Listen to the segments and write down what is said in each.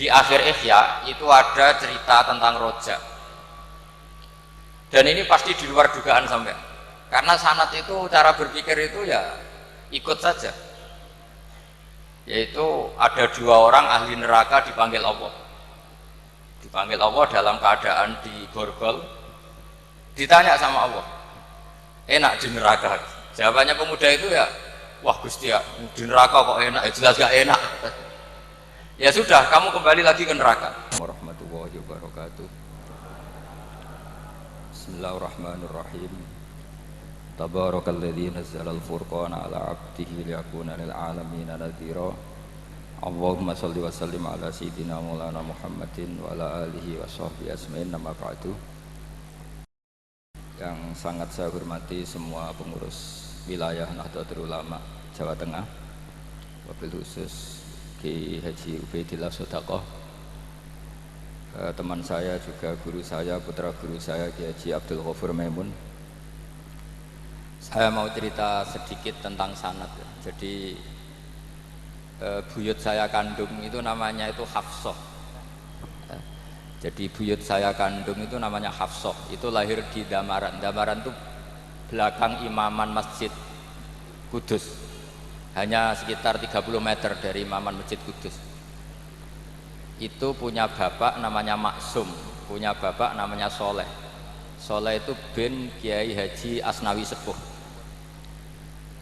Di akhir Ihya itu ada cerita tentang rojak, dan ini pasti di luar dugaan sampai, karena sanad itu cara berpikir itu ya ikut saja, yaitu ada dua orang ahli neraka dipanggil Allah dalam keadaan di borgol, ditanya sama Allah, enak di neraka? Jawabannya pemuda itu ya, wah Gusti ya, di neraka kok enak? Ya jelas gak enak. Ya sudah, kamu kembali lagi ke neraka. Warahmatullahi wabarakatuh. Bismillahirrahmanirrahim. Tabarakalladzi nazzala al-furqana ala 'abdihi liyakuna lil 'alamin nadhira. Allahumma shalli wa sallim ala sayyidina Maulana Muhammadin wa ala alihi wa sahbihi ajmain. Nama ba'du. Yang sangat saya hormati semua pengurus wilayah Nahdlatul Ulama Jawa Tengah, wabil khusus Ki Haji Ubaidillah Sodaqoh, teman saya juga guru saya, putra guru saya Ki Haji Abdul Ghafur Maimun. Saya mau cerita sedikit tentang sanad. Jadi buyut saya kandung itu namanya itu Hafsah. Jadi buyut saya kandung itu namanya Hafsah. Itu lahir di Damaran. Damaran itu belakang imaman Masjid Kudus, hanya sekitar 30 meter dari imaman Masjid Kudus. Itu punya bapak namanya Maksum, punya bapak namanya Soleh. Soleh itu bin Kiai Haji Asnawi Sepuh.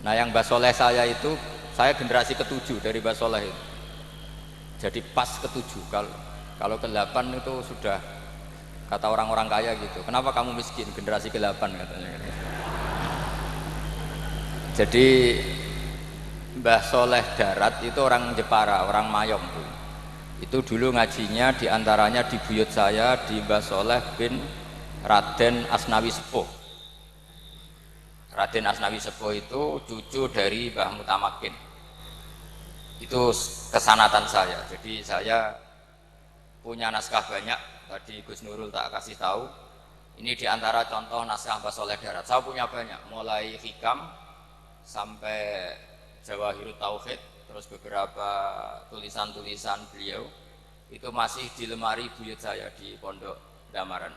Nah, yang Mbah Soleh saya itu, saya generasi ke-7 dari Mbah Soleh itu. Jadi pas ke-7. Kalau ke-8 itu sudah kata orang-orang kaya gitu, kenapa kamu miskin? Generasi ke-8 katanya. Jadi Mbah Soleh Darat itu orang Jepara, orang Mayong tuh. Itu dulu ngajinya diantaranya di buyut saya, di Mbah Soleh bin Raden Asnawi Sepuh. Raden Asnawi Sepuh itu cucu dari Mbah Mutamakin. Itu kesanatan saya. Jadi saya punya naskah banyak. Tadi Gus Nurul tak kasih tahu. Ini diantara contoh naskah Mbah Soleh Darat. Saya punya banyak, mulai Hikam sampai Jawahirut Tauhid, terus beberapa tulisan-tulisan beliau itu masih di lemari buyut saya di Pondok Damaran.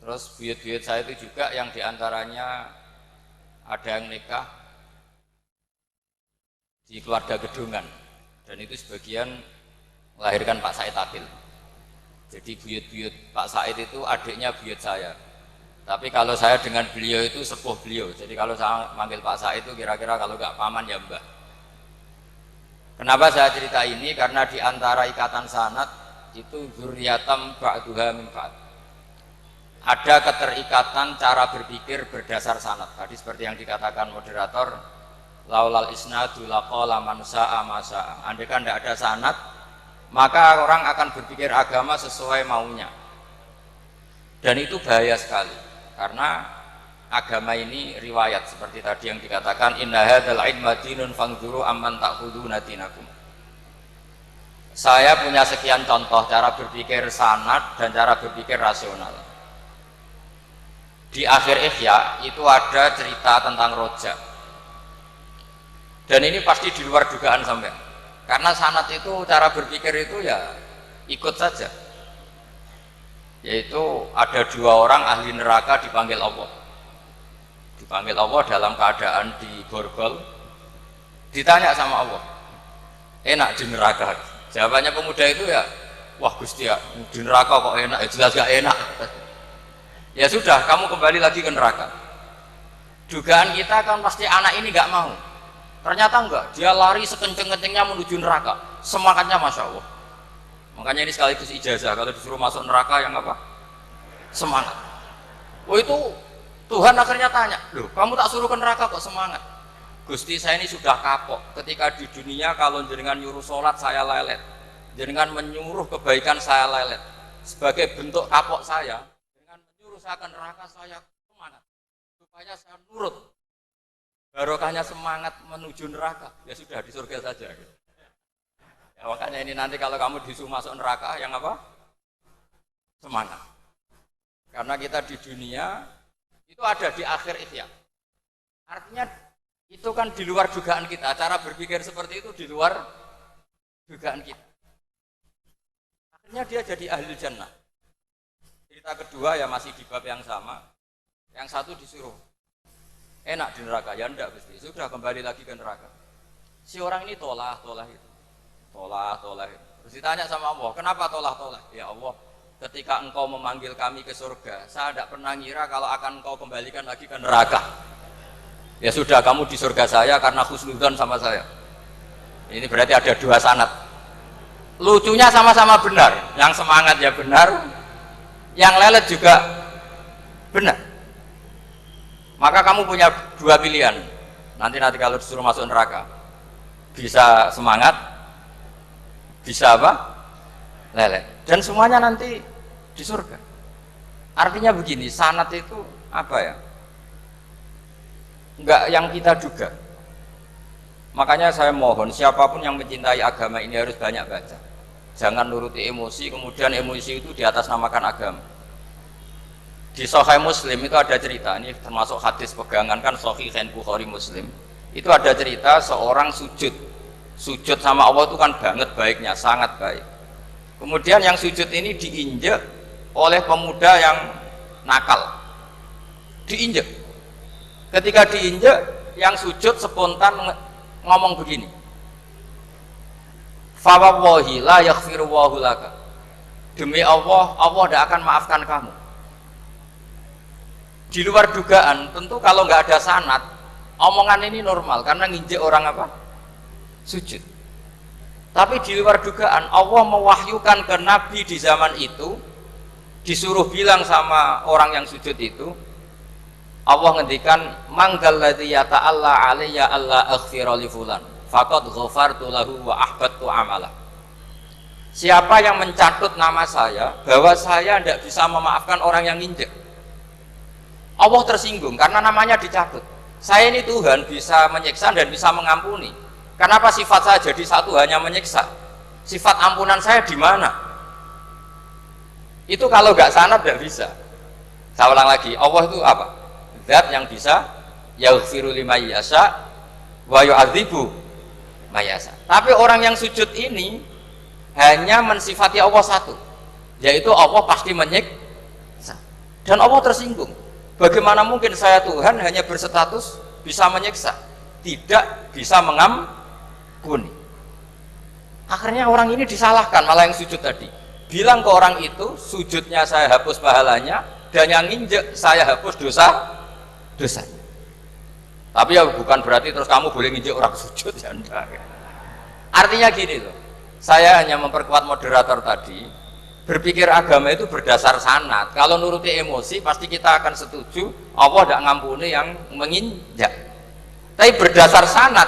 Terus buyut-buyut saya itu juga yang diantaranya ada yang nikah di keluarga Gedungan, dan itu sebagian melahirkan Pak Said Akil. Jadi buyut-buyut Pak Said itu adiknya buyut saya. Tapi kalau saya dengan beliau itu sepuh beliau. Jadi kalau saya manggil Pak Said itu kira-kira kalau nggak paman ya mbah. Kenapa saya cerita ini? Karena di antara ikatan sanad itu dzurriyatam ba'duha min ba'd. Ada keterikatan cara berpikir berdasar sanad. Tadi seperti yang dikatakan moderator, laulal isnadu laqala man sa'a ma sa'a. Andai kan tidak ada sanad, maka orang akan berpikir agama sesuai maunya. Dan itu bahaya sekali. Karena agama ini riwayat, seperti tadi yang dikatakan inna hadzal ilma dinun fanzuru amman ta'khuduna dinakum. Saya punya sekian contoh cara berpikir sanad dan cara berpikir rasional. Di akhir Ihya itu ada cerita tentang rojak, dan ini pasti di luar dugaan sampai, karena sanad itu cara berpikir itu ya ikut saja, yaitu ada dua orang ahli neraka dipanggil Allah dalam keadaan di borgol, ditanya sama Allah, enak di neraka? Jawabannya pemuda itu ya, wah Gusti ya, di neraka kok enak? Ya jelas gak enak. Ya sudah, kamu kembali lagi ke neraka. Dugaan kita kan pasti anak ini gak mau, ternyata enggak, dia lari sekenceng-kencengnya menuju neraka, semangatnya Masya Allah. Makanya ini sekaligus ijazah, kalau disuruh masuk neraka yang apa? Semangat. Oh, itu Tuhan akhirnya tanya, loh kamu tak suruh ke neraka kok semangat? Gusti, saya ini sudah kapok. Ketika di dunia kalau jenengan nyuruh sholat saya lelet, jenengan menyuruh kebaikan saya lelet. Sebagai bentuk kapok saya, jenengan menyuruh saya ke neraka, saya semangat supaya saya nurut. Barokahnya semangat menuju neraka, ya sudah di surga saja. Ya, makanya ini nanti kalau kamu disuruh masuk neraka yang apa? Semangat. Karena kita di dunia itu ada di akhir Ihya. Artinya itu kan di luar dugaan kita. Cara berpikir seperti itu di luar dugaan kita. akhirnya dia jadi ahli jannah. Cerita kedua ya masih di bab yang sama. Yang satu disuruh enak di neraka, ya enggak Gusti, sudah kembali lagi ke neraka. Si orang ini tolak itu. Terus ditanya sama Allah, kenapa tolak? Ya Allah, ketika engkau memanggil kami ke surga, saya tidak pernah ngira kalau akan engkau kembalikan lagi ke neraka. Ya sudah, kamu di surga saya karena husnudzon sama saya. Ini berarti ada dua sanad. Lucunya sama-sama benar, yang semangat ya benar, yang lelet juga benar. Maka kamu punya dua pilihan. Nanti kalau disuruh masuk neraka, bisa semangat, bisa apa? Lelet. Dan semuanya nanti di surga. Artinya begini, sanad itu apa ya? Enggak yang kita duga. Makanya saya mohon siapapun yang mencintai agama ini harus banyak baca. Jangan nuruti emosi, kemudian emosi itu di atas namakan agama. Di Sahih Muslim itu ada cerita, ini termasuk hadis pegangan kan Sahih Bukhari Muslim. Itu ada cerita seorang sujud sama Allah itu kan banget baiknya, sangat baik. Kemudian yang sujud ini diinjek oleh pemuda yang nakal. Diinjek. Ketika diinjek, yang sujud spontan ngomong begini. Fa wallahi la yaghfiru Allahu laka. Demi Allah, Allah tidak akan maafkan kamu. Di luar dugaan, tentu kalau nggak ada sanad, omongan ini normal karena nginjek orang apa? Sujud. Tapi di luar dugaan, Allah mewahyukan ke Nabi di zaman itu, disuruh bilang sama orang yang sujud itu, Allah ngendikan, manggal ladzi yata'alla alayya alla aghfira li fulan, faqad ghafartu lahu wa ahbattu amalah. Siapa yang mencatut nama saya bahwa saya tidak bisa memaafkan orang yang nginjek, Allah tersinggung karena namanya dicatut. Saya ini Tuhan bisa menyiksa dan bisa mengampuni. Kenapa sifat saya jadi satu hanya menyiksa? Sifat ampunan saya di mana? Itu kalau nggak sanad nggak bisa. Saya ulang lagi, Allah itu apa? Zat yang bisa yaghfiru liman yasha wa yu'adzibu may yasha. Tapi orang yang sujud ini hanya mensifati Allah satu, yaitu Allah pasti menyiksa. Dan Allah tersinggung. Bagaimana mungkin saya Tuhan hanya berstatus bisa menyiksa, tidak bisa mengampuni? Akhirnya orang ini disalahkan, malah yang sujud tadi bilang ke orang itu, sujudnya saya hapus pahalanya, dan yang nginjek saya hapus dosanya. Tapi ya bukan berarti terus kamu boleh nginjek orang sujud, ya enggak. Artinya gini loh, saya hanya memperkuat moderator tadi, berpikir agama itu berdasar sanad. Kalau nuruti emosi pasti kita akan setuju Allah tidak ngampuni yang menginjak. Tapi berdasar sanad,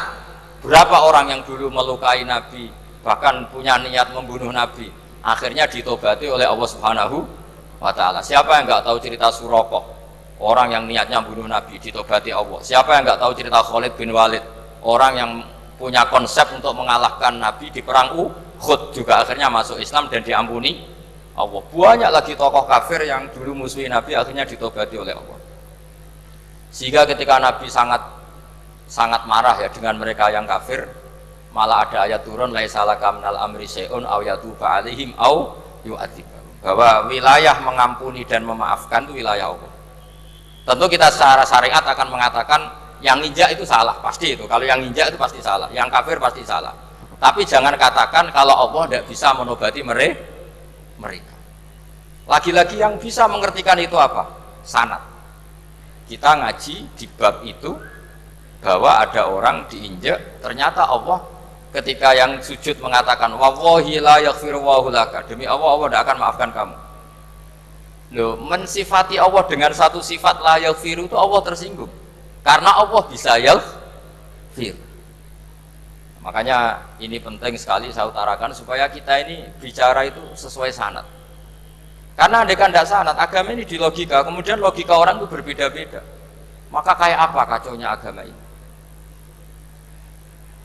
berapa orang yang dulu melukai Nabi, bahkan punya niat membunuh Nabi, akhirnya ditobati oleh Allah Subhanahu wa Ta'ala. Siapa yang nggak tahu cerita Surakoh, orang yang niatnya membunuh Nabi, ditobati Allah. Siapa yang nggak tahu cerita Khalid bin Walid, orang yang punya konsep untuk mengalahkan Nabi di perang Uhud, juga akhirnya masuk Islam dan diampuni Allah. Banyak lagi tokoh kafir yang dulu musuhi Nabi akhirnya ditobati oleh Allah. Sehingga ketika Nabi sangat marah ya dengan mereka yang kafir, malah ada ayat turun laisa laka minal amri syai'un aw yatuba alaihim aw yu'adzibahum, bahwa wilayah mengampuni dan memaafkan itu wilayah Allah. Tentu kita secara syariat akan mengatakan yang nginjak itu salah, pasti itu. Kalau yang nginjak itu pasti salah, yang kafir pasti salah. Tapi jangan katakan kalau Allah tidak bisa menobati mereka. Lagi-lagi yang bisa mengertikan itu apa? Sanad. Kita ngaji di bab itu bahwa ada orang diinjak, ternyata Allah ketika yang sujud mengatakan wallahi la yaghfiru Allahu laka, demi Allah, Allah tidak akan maafkan kamu. Loh, mensifati Allah dengan satu sifat la yaghfiru itu Allah tersinggung. Karena Allah bisa yaghfir. Makanya ini penting sekali saya utarakan supaya kita ini bicara itu sesuai sanad. Karena andai kan tidak sanad, agama ini di logika, kemudian logika orang itu berbeda-beda. Maka kayak apa kacaunya agama ini?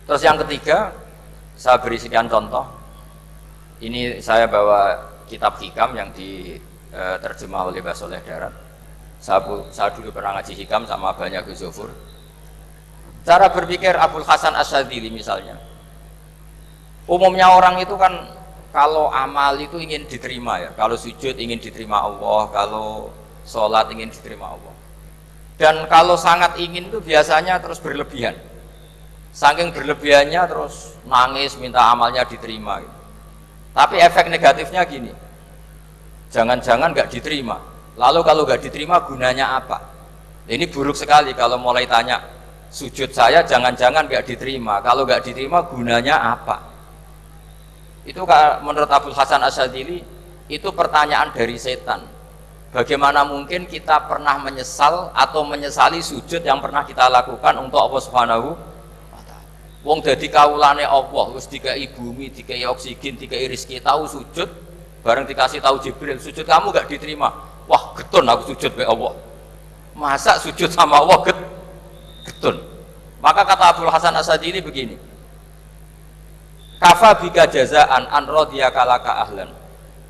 Terus yang ketiga, saya beri sekian contoh. Ini saya bawa kitab hikam yang diterjemah oleh Mbah Soleh Darat. Saya dulu pernah ngaji hikam sama banyak Gus Zofur. Cara berpikir Abul Hasan Asyadzili misalnya, umumnya orang itu kan kalau amal itu ingin diterima ya, kalau sujud ingin diterima Allah, kalau sholat ingin diterima Allah. Dan kalau sangat ingin itu biasanya terus berlebihan. Saking berlebihannya terus nangis minta amalnya diterima. Gitu. Tapi efek negatifnya gini, jangan-jangan nggak diterima. Lalu kalau nggak diterima gunanya apa? Ini buruk sekali kalau mulai tanya sujud saya jangan-jangan nggak diterima. Kalau nggak diterima gunanya apa? Itu menurut Abul Hasan Asyadzili itu pertanyaan dari setan. Bagaimana mungkin kita pernah menyesal atau menyesali sujud yang pernah kita lakukan untuk Allah Subhanahu wa taala. Wong dadi kawulane Allah, wis dikai bumi, dikai oksigen, dikai rezeki, tahu sujud, bareng dikasih tahu Jibril, sujud kamu gak diterima. Wah, getun aku sujud be Allah. Masa sujud sama Allah getun. Maka kata Abul Hasan Asyadzili begini, kafa bika jazaan an radiyaka laka ahlan.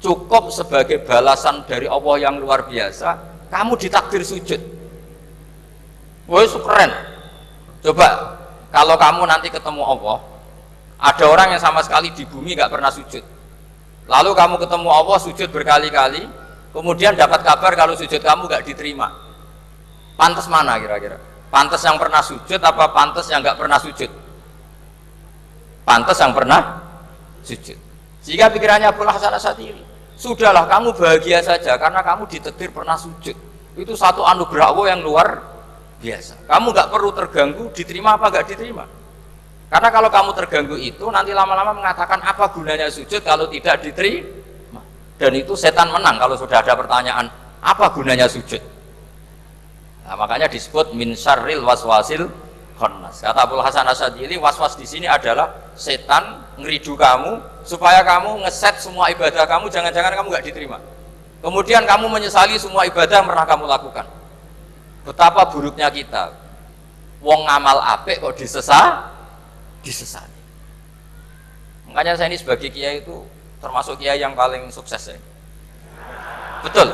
Cukup sebagai balasan dari Allah yang luar biasa, kamu ditakdir sujud. Woi, keren. Coba kalau kamu nanti ketemu Allah, ada orang yang sama sekali di bumi gak pernah sujud. Lalu kamu ketemu Allah sujud berkali-kali, kemudian dapat kabar kalau sujud kamu gak diterima. Pantas mana kira-kira? Pantas yang pernah sujud apa pantas yang gak pernah sujud? Pantas yang pernah sujud. Jika pikirannya Abul Hasan Asyadzili, sudahlah kamu bahagia saja karena kamu ditakdir pernah sujud. Itu satu anugerah Allah yang luar biasa. Kamu nggak perlu terganggu diterima apa nggak diterima. Karena kalau kamu terganggu itu nanti lama-lama mengatakan apa gunanya sujud kalau tidak diterima. Dan itu setan menang kalau sudah ada pertanyaan apa gunanya sujud. Nah, makanya disebut min syarril waswasil khannas. Kata Abul Hasan Asyadzili, waswas di sini adalah setan ngeridu kamu supaya kamu ngeset semua ibadah kamu, jangan-jangan kamu nggak diterima. Kemudian kamu menyesali semua ibadah yang pernah kamu lakukan. Betapa buruknya kita. Wong ngamal apik kok disesali. Makanya saya ini sebagai kiai itu termasuk kiai yang paling sukses ya. Betul.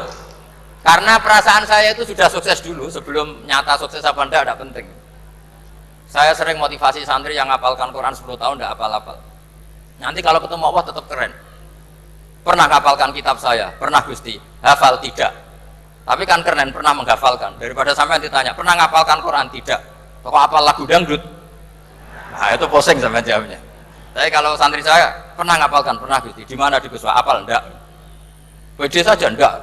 Karena perasaan saya itu sudah sukses dulu sebelum nyata sukses apa enggak ada penting. Saya sering motivasi santri yang ngapalkan Quran 10 tahun tidak hafal-hafal. Nanti kalau ketemu Allah tetap keren. Pernah ngapalkan kitab saya? Pernah Gusti. Hafal? Tidak. Tapi kan keren, pernah menghafalkan. Daripada sampai ditanya, pernah ngapalkan Quran? Tidak. Kok hafal lagu dangdut? Nah itu posing sama jawabnya. Tapi kalau santri saya, pernah ngapalkan? Pernah Gusti. Di mana di Guswa? Hafal? Enggak. Pede saja? Enggak.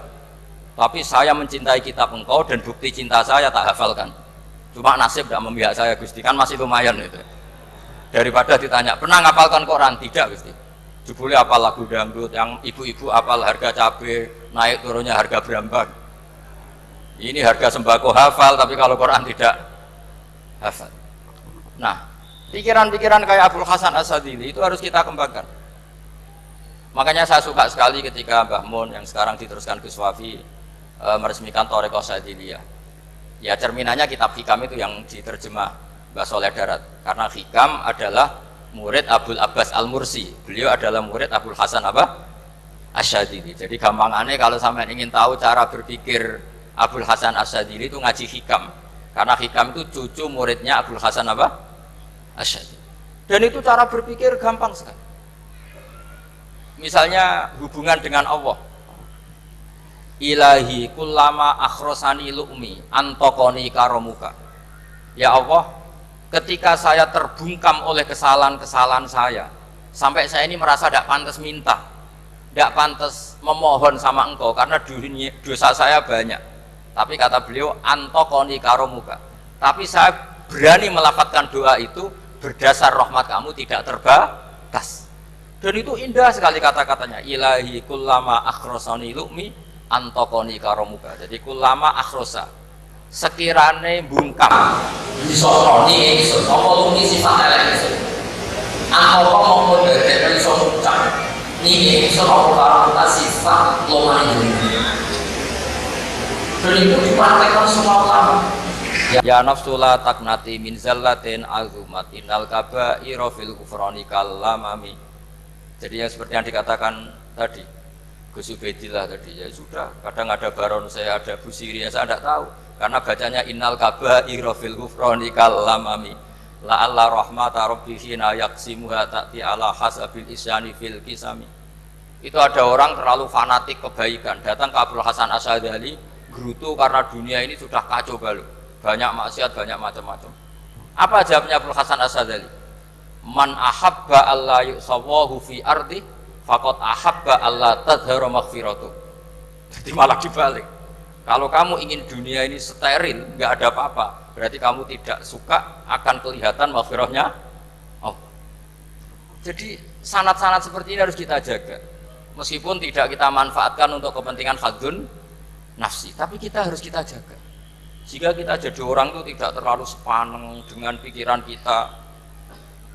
Tapi saya mencintai kitab engkau dan bukti cinta saya tak hafalkan. Cuma nasib tidak memihak saya Gusti, kan masih lumayan itu. Daripada ditanya, pernah ngapalkan Quran? Tidak Gusti. Jebule apal lagu dangdut, yang ibu-ibu apal harga cabai, naik turunnya harga berambang. Ini harga sembako hafal, tapi kalau Quran tidak hafal. Nah, pikiran-pikiran kayak Abul Hasan Asyadzili itu harus kita kembangkan. Makanya saya suka sekali ketika Mbah Mun yang sekarang diteruskan Gus Wafi meresmikan Thariqah Syadziliyah. Ya cerminannya kitab Hikam itu yang diterjemah Mbah Soleh Darat. Karena Hikam adalah murid Abul Abbas Al-Mursi. Beliau adalah murid Abul Hasan Asyadzili. Jadi gampangannya kalau sampai ingin tahu cara berpikir Abul Hasan Asyadzili itu ngaji Hikam. Karena Hikam itu cucu muridnya Abul Hasan Asyadzili. Dan itu cara berpikir gampang sekali. Misalnya hubungan dengan Allah. Ilahi kullama akhrosani lu'mi antokoni karomuka. Ya Allah, ketika saya terbungkam oleh kesalahan-kesalahan saya, sampai saya ini merasa tidak pantas minta, tidak pantas memohon sama engkau karena dosa saya banyak. Tapi kata beliau antokoni karomuka. Tapi saya berani melafadzkan doa itu berdasar rahmat kamu tidak terbatas. Dan itu indah sekali kata-katanya. Ilahi kullama akhrosani lu'mi antokoni karomuka. Jadi kulama akhrosa sekirane bungkam disosoni ingsun apa lumi sifat elek ingsun antoko mongko derek iso ngucap ni ingsun apa barang sifat lomane dunia. Dan itu dipraktekkan semua ulama. Ya nafsu la taknati min zallatin azumat innal kaba'ira fil kufrani kalamami. Jadi yang seperti yang dikatakan tadi Gus Ubaidillah tadi, ya sudah, kadang ada Baron saya, ada Busiri, ya saya tidak tahu karena bacanya innal kaba'ira fil kufrani kalamami la'alla rahmata rabbihi na yaksimuha ta'ti ala hasabil isyani fil kisami. Itu ada orang terlalu fanatik kebaikan, datang ke Abdul Hasan Asy'adzali, gerutu karena dunia ini sudah kacau balau, banyak maksiat, banyak macam-macam. Apa jawabnya Abdul Hasan Asy'adzali? Man ahabba alla yusawahu fi ardi faqad ahabba alla tadhharu maghfiratuh. Jadi malah dibalik. Kalau kamu ingin dunia ini steril, nggak ada apa-apa, berarti kamu tidak suka akan kelihatan maghfirahnya. Oh. Jadi sanad-sanad seperti ini harus kita jaga. Meskipun tidak kita manfaatkan untuk kepentingan hadzun nafsi, tapi kita harus kita jaga. Jika kita jadi orang itu tidak terlalu sepaneng dengan pikiran kita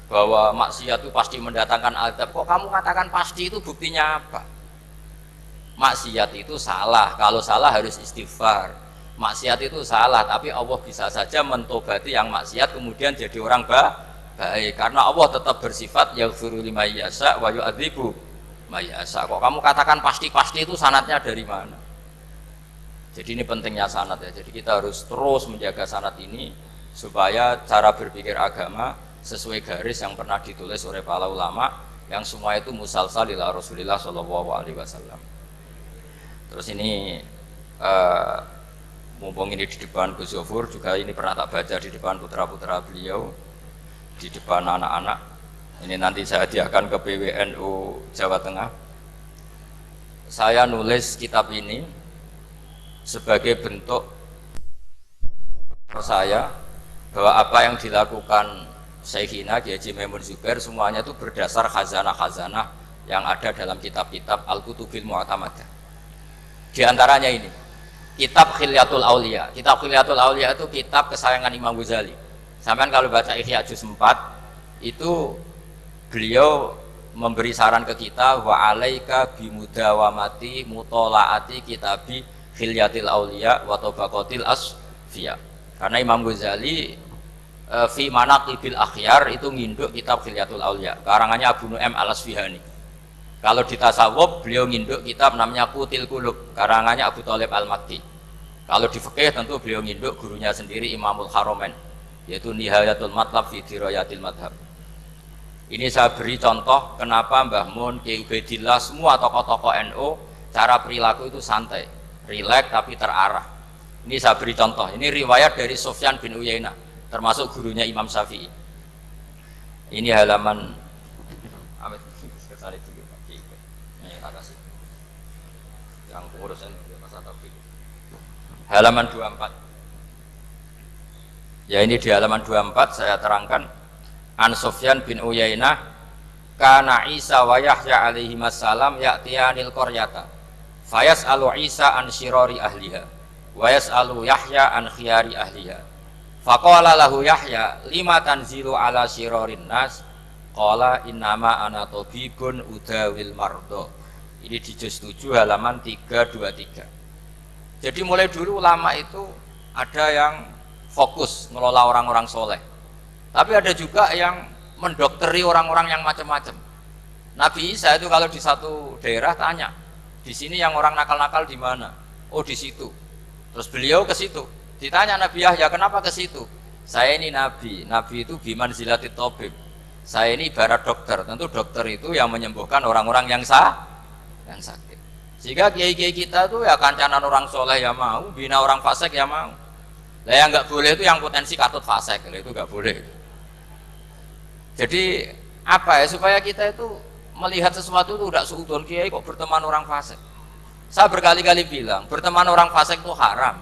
bahwa maksiat itu pasti mendatangkan azab. Kok kamu katakan pasti, itu buktinya apa? Maksiat itu salah, kalau salah harus istighfar. Maksiat itu salah, tapi Allah bisa saja mentobati yang maksiat kemudian jadi orang baik, karena Allah tetap bersifat yaghfiru liman yasha wa yu'adzibu may yasha. Kok kamu katakan pasti-pasti, itu sanadnya dari mana? Jadi ini pentingnya sanad ya. Jadi kita harus terus menjaga sanad ini supaya cara berpikir agama sesuai garis yang pernah ditulis oleh para ulama, yang semua itu musalsal ila Rasulillah sallallahu alaihi wasallam. Terus ini mumpung ini di depan Gus Zofur, juga ini pernah tak baca di depan putra-putra beliau, di depan anak-anak. Ini nanti saya hadiahkan ke PWNU Jawa Tengah. Saya nulis kitab ini sebagai bentuk saya bahwa apa yang dilakukan Syekhina Kiai Haji Maimun Zubair semuanya itu berdasar khazanah-khazanah yang ada dalam kitab-kitab Al-Kutubil Mu'tamadah. Di antaranya ini kitab Khilyatul Auliya. Kitab Khilyatul Auliya itu kitab kesayangan Imam Ghazali. Sampai kalau baca Ihya Juz 4 itu beliau memberi saran ke kita, wa alaika bimudawamati mutolaati kitabi Khilyatil Auliya wa tabaqatil asfiya. Karena Imam Ghazali fi manaqibil akhyar itu nginduk kitab Khilyatul Auliya, karangannya Abu Nu'aim Al-Asfihani. Kalau di tasawuf beliau nginduk kitab namanya Qutil Qulub, karangannya Abu Thalib Al-Makki. Kalau di fikih tentu beliau nginduk gurunya sendiri Imamul Haramain, yaitu Nihayatul Matlab fi Dirayatil Madhab. Ini saya beri contoh kenapa Mbah Mun, Kiai Ubaidillah, semua tokoh-tokoh NU cara perilaku itu santai, rileks tapi terarah. Ini saya beri contoh. Ini riwayat dari Sufyan bin Uyainah, termasuk gurunya Imam Syafi'i. Ini halaman yang pengurusan halaman 24. Ya, ini di halaman 24 saya terangkan. An Sufyan bin Uyainah kana Isa wa Yahya alaihi wassalam ya'tiyanil qaryata fayas'alu Isa an syirari ahliha wa yas'alu Yahya an khiyari ahliha. Faqala lahu Yahya lima tanzilu ala syirarin nas, qala innama ana tabibun udawil mardo. Ini di juz 7 halaman 323. Jadi mulai dulu ulama itu ada yang fokus ngelola orang-orang soleh, tapi ada juga yang mendokteri orang-orang yang macam-macam. Nabi Isa itu kalau di satu daerah tanya, di sini yang orang nakal-nakal di mana? Oh di situ. Terus beliau ke situ. Ditanya Nabi Yahya, kenapa ke situ? Saya ini nabi. Nabi itu biman zilatit tabib. Saya ini ibarat dokter. Tentu dokter itu yang menyembuhkan orang-orang yang sakit. Jika kiai-kiai kita tuh ya kancanan orang soleh ya mau, bina orang fasik ya mau. Lah yang nggak boleh itu yang potensi katut fasik, itu nggak boleh. Jadi apa ya, supaya kita itu melihat sesuatu itu tidak seudon, kiai kok berteman orang fasik. Saya berkali-kali bilang berteman orang fasik itu haram.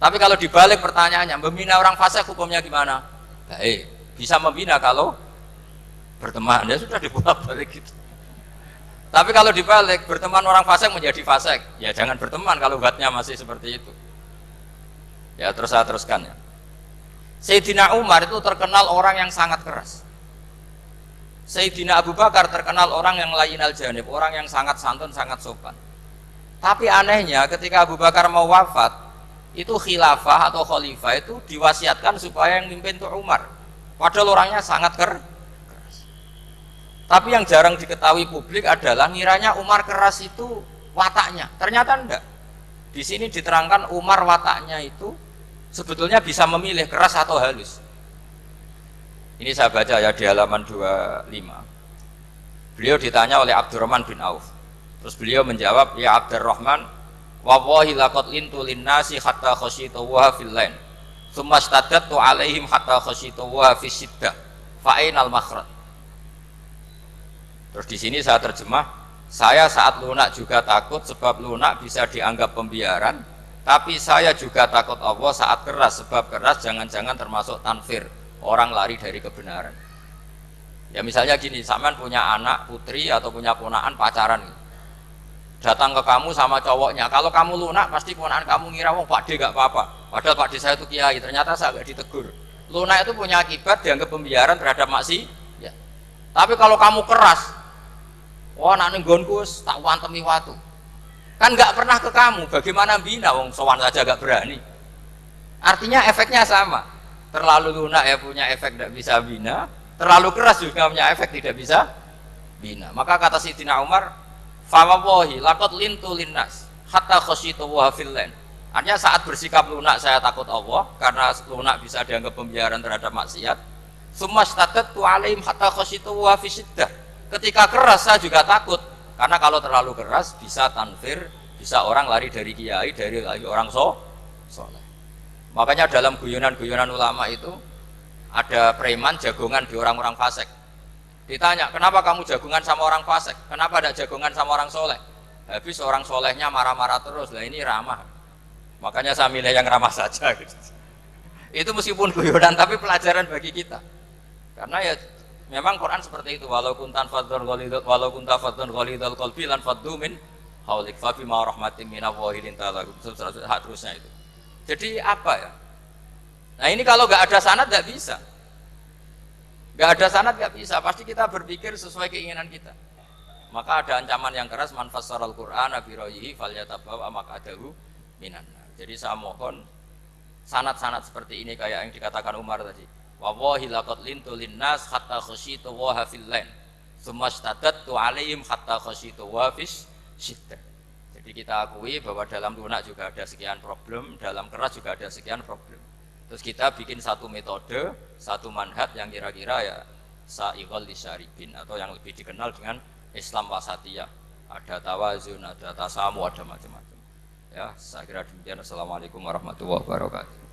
Tapi kalau dibalik pertanyaannya, membina orang fasik hukumnya gimana? Baik, bisa membina kalau berteman, ya sudah dibolak-balik gitu. Tapi kalau dibalik berteman orang fasik menjadi fasik, ya jangan berteman kalau buatnya masih seperti itu. Ya terus saya teruskan ya. Sayyidina Umar itu terkenal orang yang sangat keras. Sayyidina Abu Bakar terkenal orang yang layyinal janib, orang yang sangat santun, sangat sopan. Tapi anehnya ketika Abu Bakar mau wafat, itu khilafah atau khalifah itu diwasiatkan supaya yang mimpin itu Umar. Padahal orangnya sangat keras. Tapi yang jarang diketahui publik adalah ngiranya Umar keras itu wataknya. Ternyata enggak. Di sini diterangkan Umar wataknya itu sebetulnya bisa memilih keras atau halus. Ini saya baca ya di halaman 25. Beliau ditanya oleh Abdurrahman bin Auf, Terus beliau menjawab, ya Abdurrahman, wallahi laqad lintu linnasi hatta khasyitu wa fil lain. Tsumma staddattu alaihim hatta khasyitu wa fi syiddah. Fa ainal makhraj. Terus di sini saya terjemah, saya saat lunak juga takut sebab lunak bisa dianggap pembiaran, tapi saya juga takut Allah saat keras sebab keras jangan-jangan termasuk tanfir, orang lari dari kebenaran. Ya misalnya gini, sampean punya anak putri atau punya ponakan pacaran, datang ke kamu sama cowoknya, kalau kamu lunak pasti ponakan kamu ngira wong Pak D gak apa-apa, padahal Pak D saya itu kiai, ternyata saya gak ditegur. Lunak itu punya akibat dianggap pembiaran terhadap maksiat. Ya. Tapi kalau kamu keras, wah nak nenggonku tak wantemi watu, kan nggak pernah ke kamu, bagaimana bina wong sowan saja gak berani. Artinya efeknya sama, terlalu lunak ya punya efek tidak bisa bina, terlalu keras juga punya efek tidak bisa bina. Maka kata Sayyidina Umar, fawallahi laqad lintu linnas hatta khasyitu wa fil lain. Artinya saat bersikap lunak saya takut Allah karena lunak bisa dianggap pembiaran terhadap maksiat. Tsumma staddattu alaihim hatta khasyitu wa fi syiddah. Ketika keras saya juga takut karena kalau terlalu keras bisa tanfir, bisa orang lari dari kiai, dari orang soleh. Makanya dalam guyonan-guyonan ulama itu ada preman jagongan di orang-orang fasik. Ditanya, kenapa kamu jagongan sama orang fasik? Kenapa tidak jagongan sama orang soleh? Habis orang solehnya marah-marah terus, lah ini ramah. Makanya saya milih yang ramah saja. Itu meskipun guyonan tapi pelajaran bagi kita. Karena ya memang Quran seperti itu, walau kunta fadzun ghalidhal qalbi lan faddu min haulik fa bima rahmatin minallahi linta lahum. Terusnya itu. Jadi apa ya? Nah ini kalau nggak ada sanad nggak bisa, nggak ada sanad nggak bisa. Pasti kita berpikir sesuai keinginan kita. Maka ada ancaman yang keras, man fassaral Qur'ana bi ra'yihi falyatabawwa maq'adahu minan nar. Jadi saya mohon sanad-sanad seperti ini kayak yang dikatakan Umar tadi. Wallahi laqad lintu linnas hatta khasyitu wa fil lain. Tsumma staddattu alaihim hatta khasyitu wa fis syiddah. Jadi kita akui bahwa dalam lunak juga ada sekian problem, dalam keras juga ada sekian problem. Terus kita bikin satu metode, satu manhaj yang kira-kira ya sa'iqal lisyaribin, atau yang lebih dikenal dengan Islam wasatiyah. Ada tawazun, ada tasamu, ada macam-macam. Ya, saya kira demikian. Assalamualaikum warahmatullahi wabarakatuh.